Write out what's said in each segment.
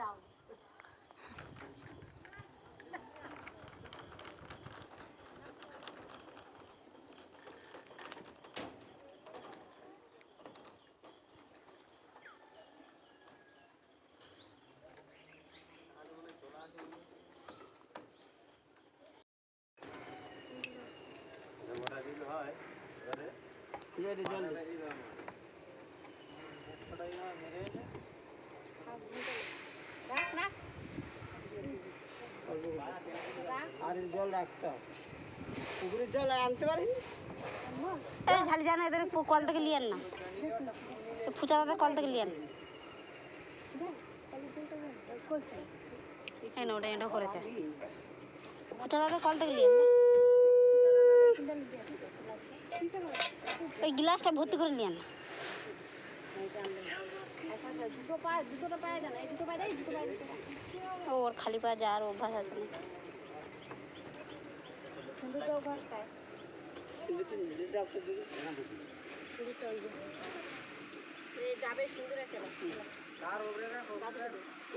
দাও। আর জল রাখতে পুকুরের জল আনতে পারিনি। এই ঝালি জানা এদের কল থেকে লিয়েন না, ফুচা দাদের কল থেকে লিয়েন। এই না ওটা এটা করেছে, ফুচা দাদের কল থেকে লিয়েন। ওই গ্লাসটা ভর্তি করে লিয়েন। ওর খালি পায়ে যাওয়ার অভ্যাস আছে না।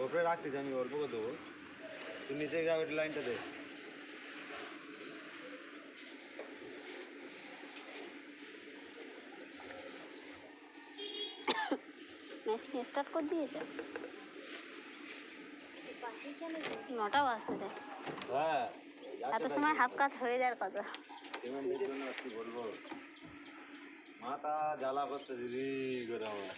ওপরে রাখতেছি আমি, অল্প করে দেবো, তুই নিচে যাও, ওই লাইনটা দে। মেশিন স্টার্ট করে দিয়েছে, 9টা বাজতে দেয়। হ্যাঁ, এত সময় হাফ কাজ হয়ে যাওয়ার কথা। সিমেন্টের জন্য কি বলবো, মাথা জ্বালা করছে দিদি করে আমার।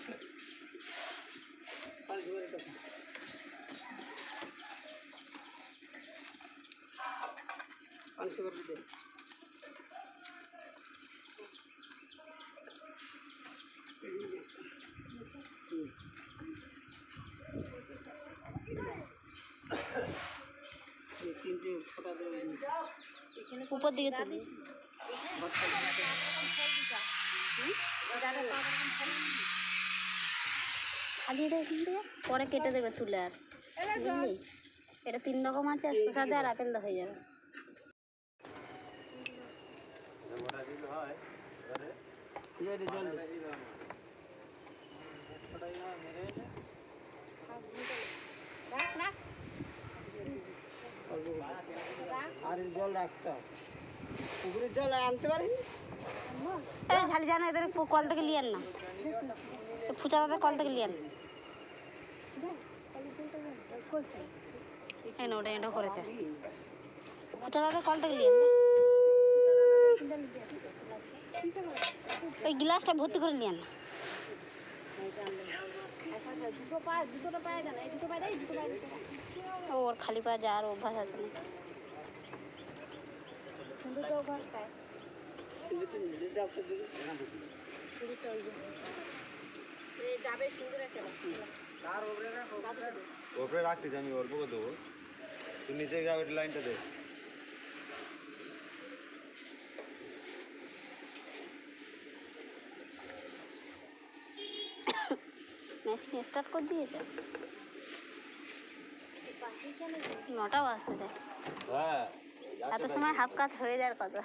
উপর দিকে তুলি, খালি এটা এখান থেকে পরে কেটে দেবে তুলে। আর বুঝলি, এটা 3 রকম আছে, আর শসা দেয় আর আপেল দেওয়া হয়ে যাবে। আর জল রাখতে পুকুরের জল আনতে পারিনি। এই ঝালি জানা এদের কল থেকে লিয়েন না, ফুচা দাদের কল থেকে লিয়েন। এই না ওটা এটা করেছে, ফুচা দাদের কল থেকে লিয়েন। ওই গ্লাসটা ভর্তি করে লিয়েন। ওর খালি পায়ে যাওয়ার অভ্যাস আছে না। ওপরে রাখতেছি আমি, অল্প করে দেবো, তুই নিচে যাও, ওই লাইনটা দে। মেশিন স্টার্ট করে দিয়েছে, 9টা বাজতে দেয়। হ্যাঁ, এত সময় হাফ কাজ হয়ে যাওয়ার কথা।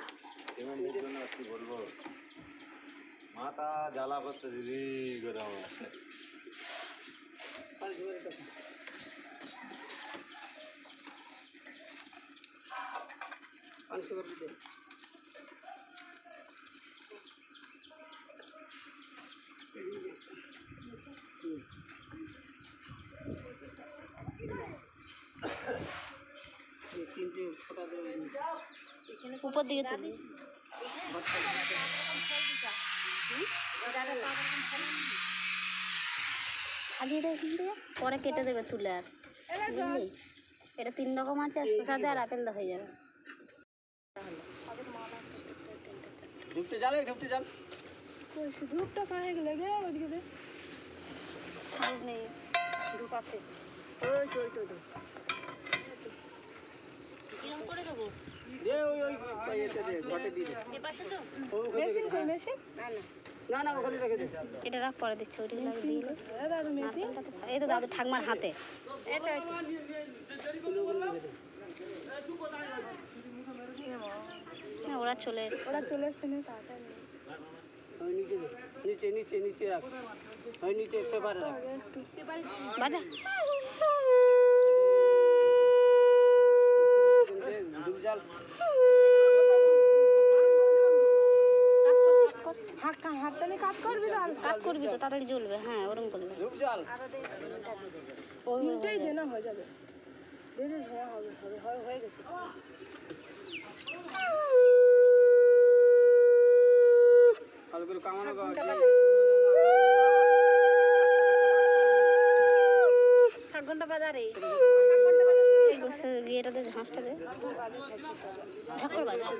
সিমেন্টের জন্য কি বলবো, মাথা জ্বালা করছে দিদি করে আমার। উপর দিকে তুলি, খালি এটা এখান থেকে পরে কেটে দেবে তুলে। আর বুঝলি, এটা 3 রকম আছে, আর শসা দেয় আর আপেল দেওয়া হয়ে যাবে। ধুপতে জাল, ধুপতে জাল। ধূপটা কাহে গেলে গে ওদিকে দে। ধূপ নেই, ধূপ আছে। ওই তো ওই তো কিরম করে দেবো? দে ওই এটা দে, ঘটে দিয়ে দে। এপাশে তো মেশিন কই মেশিন? না না ওখানে রেখে দে। এটা রাখ, পরে দিচ্ছে। ওইটা লাগে দিয়ে দাদু মেশিন। এই তো দাদু ঠাকমার হাতে। ওরা চলে এসছে। ওরা চলে এসছে না তাড়াতাড়ি। ওই নিচে দে, নিচে নিচে নিচে রাখ, ওই নিচে সেপারে রাখ। বাজা। তাড়াতাড়ি জ্বলবে। হ্যাঁ ওরকম করলে ধূপ জল তিনটেই দে না হয়ে যাবে। দে দে হ্যাঁ হবে হবে হয়ে গেছে। ভালো করে কামানো গো ষাট ঘন্টা বাজারে ইয়েটাতে ঝাঁসটা দে ঠাকুর বাজার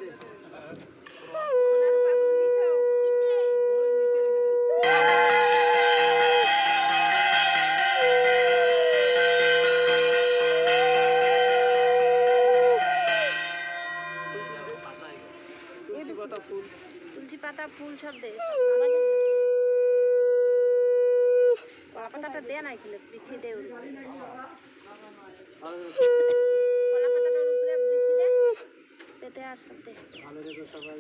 তুলসী পাতা ফুল তুলসী পাতা ফুল সব দে কলা পাতাটা দে না এখানে বিছিয়ে দে ওর উপরে। কলা পাতাটার উপরে বিছিয়ে দে তেতে আর সব দে ভালো রেখো সবাই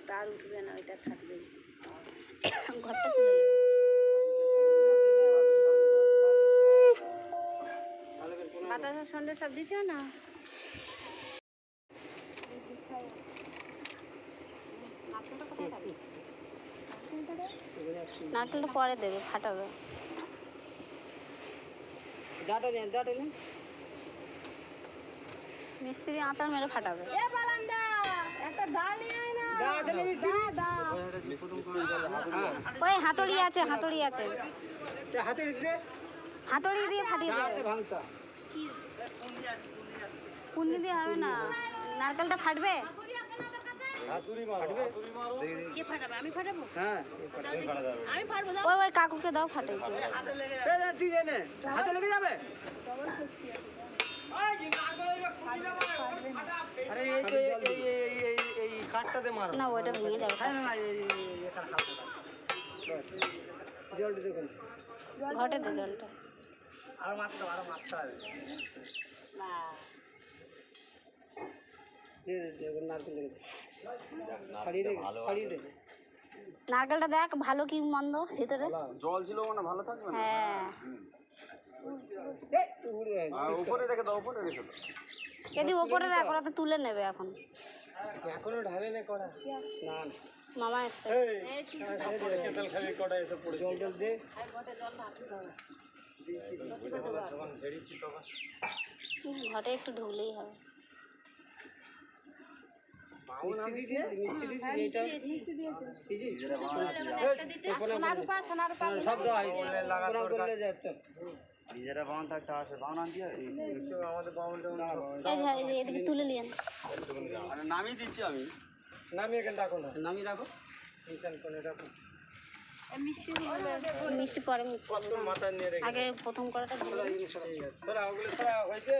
তার উঠবে না ওইটা থাকবে ঘরটা তুলে নেবে। ভালো করে কোনো বাতাসা সন্ধ্যে সব দিচ্ছেও না নারকেলটা পরে দেবে ফাটাবে ডাটা নেন মিস্ত্রি আচার মেরে ফাটাবে একটা দা নিয়ে আয় না। দা আছে না মিষ্টি ওই হাতুড়ি আছে হাতে দিতে হাতুড়ি দিয়ে ফাটিয়ে হাতে দেবে ভাঙতা পুন্নি দিয়ে হবে না নারকেলটা ফাটবে হাতুড়ি মারো কে ফাটাবে আমি ফাটাবো হ্যাঁ আমি ফাটবো ওই কাকুকে দাও ফাটে তুই জানে হাতে লেগে যাবে আরে এই যে এই কাঠটাতে মারো না ওইটা ভেঙে যাবে জলটা দেখুন ঘটে দে জলটা আর মারতে নারকেল লেগে ছাড়িয়ে দে নারকেলটা দেখ ভালো কি মন্দ ভিতরে জল ছিল মানে ভালো থাকবে না হ্যাঁ আর উপরে রেখে দাও যদি ওপরে রাখ ওরা তো তুলে নেবে এখন এখনো ঢালে নে কড়া না মামা এসছে কেতাল খালি কটা এসে পড়ে জল দে যখন বেরিয়েছি তখন ঘটে একটু ঢুকলেই হবে মিষ্টি দিয়েছিস সোনার শব্দ হয় যাচ্ছে নিজেরা বাউন থাকতে আসে বাউন আনতে হয় আমাদের বাউনটা এই যে এদিকে তুলে নিয়েন নামিয়ে দিচ্ছি আমি নামিয়ে এখানে রাখো না নামিয়ে রাখো এইখান কোণে রাখো মিষ্টি পরে মাথায় নিয়ে রেখে আগে প্রথম করাটা ভালো সরা ওগুলো সরা হয়েছে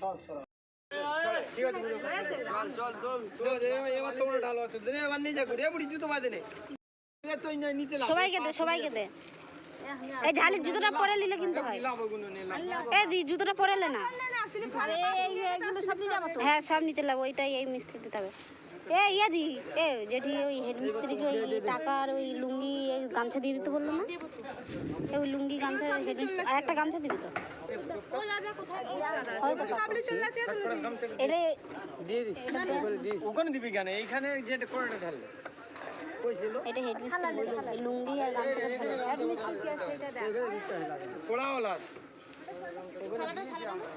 সব সরা ঠিক আছে চল এবার তোমরা ঢালো আছে দে এবার নিয়ে যা ঘুরে বুড়ি জুতো বাঁধে নে তো নিচে লাভ সবাইকে দে এই ঝালির জুতোটা পরে নিলে কিন্তু হয় লাভ ওগুলো নে এই দি জুতোটা পরে লে না হ্যাঁ সব নিচে লাভ ওইটাই এই মিস্ত্রি দিতে হবে ইয়ে দি যেটি ওই হেড মিস্ত্রিকে ওই টাকা আর ওই লুঙ্গি গামছা দিয়ে দিতে বললো না ওই লুঙ্গি গামছা হেড আর একটা গামছা দিবি তো হয়তো এটা দিয়ে দিস ওখানে দিবি কেন এইখানে যেটা কোণাটা ঢালবে কই ছিল এটা হেড মিস্ত্রি লুঙ্গি আর গামছা পোড়াওয়ালা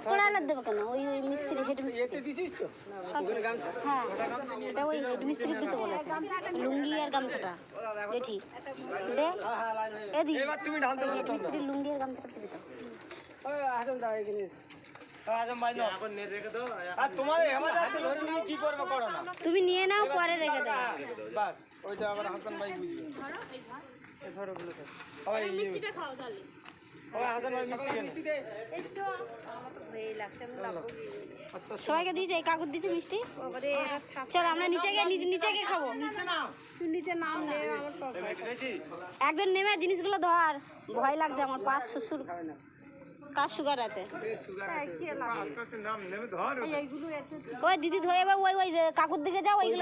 কোড়ালার দেবো কেন ওই মিস্ত্রি হেড মিস্ত্রি এতে দিছিস তো ওখানে গামছা হ্যাঁ এটা ওই হেড মিস্ত্রি দিতে বলেছে লুঙ্গি আর গামছাটা জেঠি দে এদি এবার তুমি ঢালতে বলো হেড মিস্ত্রি লুঙ্গি আর গামছাটা দিবি তো ওই হাসান দা এখানে হাসান ভাই নাও এখন নেট রেখে দাও আর তোমাদের আমাদের হাতে তুমি কি করবে করো না তুমি নিয়ে নাও পরে রেখে দাও বাস ওইটা আবার হাসান ভাই বুঝবে এই ধরো গুলো তো ওই মিষ্টিটা খাও তাহলে ওই হাসান ভাই মিষ্টি দে সবাইকে দিয়েছে এই কাকুর দিয়েছে মিষ্টি চলো আমরা নিচে গিয়ে খাবো তুই নিচে নাম দে একজন নেমে জিনিসগুলো ধর ভয় লাগছে আমার পাশ শ্বশুর কার সুগার আছে নাম নেমে ধর ওই দিদি ধরে ওই যে কাকুর দিকে যাও ওইগুলো